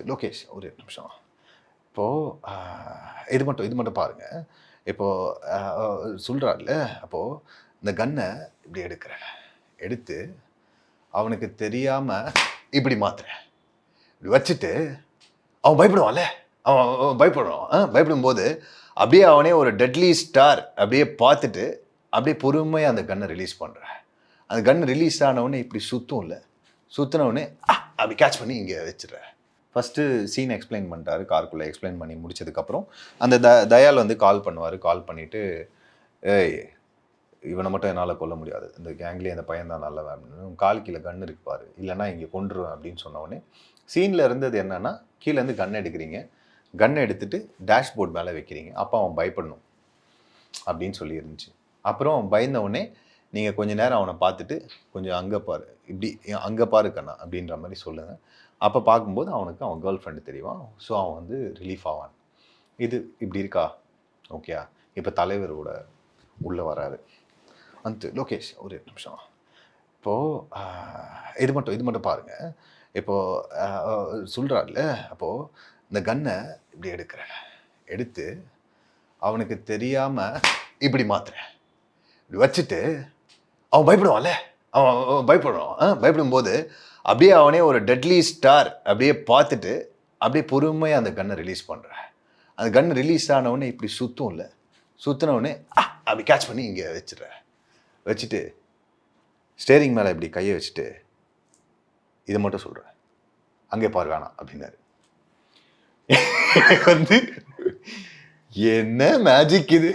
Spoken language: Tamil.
லோகேஷ் ஒரு நிமிஷம். இப்போது இது மட்டும் பாருங்கள். இப்போது சொல்கிறார்ல, அப்போது இந்த கன்னை இப்படி எடுக்கிறேன், எடுத்து அவனுக்கு தெரியாமல் இப்படி மாத்துறேன், இப்படி வச்சுட்டு அவன் பயப்படுவான்ல, அவன் பயப்படுவான். பயப்படும்போது அப்படியே அவனே ஒரு டெட்லி ஸ்டார் அப்படியே பார்த்துட்டு அப்படியே பொறுமையாக அந்த கன்னை ரிலீஸ் பண்ணுறேன். அந்த கன் ரிலீஸ் ஆனவுடனே இப்படி சுற்றும்ல, சுற்றினவுடனே அப்படி கேட்ச் பண்ணி இங்கே வச்சிடுறேன். ஃபஸ்ட்டு சீன் எக்ஸ்பிளைன் பண்ணிட்டாரு. காருக்குள்ளே எக்ஸ்பிளைன் பண்ணி முடிச்சதுக்கப்புறம் அந்த தயால் வந்து கால் பண்ணுவார். கால் பண்ணிவிட்டு, ஏய் இவனை மட்டும் என்னால் கொல்ல முடியாது, இந்த கேங்லேயே அந்த பையன் தான் நல்ல வேணும், கால் கீழே கன் இருக்குப்பார், இல்லைனா இங்கே கொண்டுருவேன் அப்படின்னு சொன்னோடனே சீனில் இருந்தது என்னென்னா, கீழேருந்து கன் எடுக்கிறீங்க, கன் எடுத்துகிட்டு டேஷ்போர்ட் மேலே வைக்கிறீங்க, அப்போ அவன் பயப்படணும் அப்படின்னு சொல்லி இருந்துச்சு. அப்புறம் பயந்தவுடனே நீங்கள் கொஞ்சம் நேரம் அவனை பார்த்துட்டு கொஞ்சம் அங்கே பாரு, இப்படி அங்கே பாரு கண்ணா அப்படின்ற மாதிரி சொல்லுங்கள். அப்போ பார்க்கும்போது அவனுக்கு அவன் கேர்ள் ஃப்ரெண்டு தெரியும். ஸோ அவன் வந்து ரிலீஃப் ஆவான். இது இப்படி இருக்கா? ஓகேயா? இப்போ தலைவரோட உள்ளே வராரு. வந்து லோகேஷ் ஒரு நிமிஷம். இப்போது இது மட்டும் பாருங்கள். இப்போது சொல்கிறார்ல, அப்போது இந்த கன்னை இப்படி எடுக்கிறேன், எடுத்து அவனுக்கு தெரியாமல் இப்படி மாத்துறேன், இப்படி வச்சுட்டு அவன் பயப்படுவான்ல, அவன் பயப்படுவான். பயப்படும்போது அப்படியே அவனே ஒரு டெட்லி ஸ்டார் அப்படியே பார்த்துட்டு அப்படியே பொறுமையாக அந்த கன்னை ரிலீஸ் பண்ணுறேன். அந்த கன் ரிலீஸ் ஆனவுடனே இப்படி சுற்றும்ல, சுற்றினவுடனே அப்படி கேட்ச் பண்ணி இங்கே வச்சிடுறேன். வச்சுட்டு ஸ்டேரிங் மேலே இப்படி கையை வச்சுட்டு இதை மட்டும் சொல்கிறேன், அங்கே பாரு வேணாம் அப்படின்னாரு. வந்து என்ன மேஜிக் இது!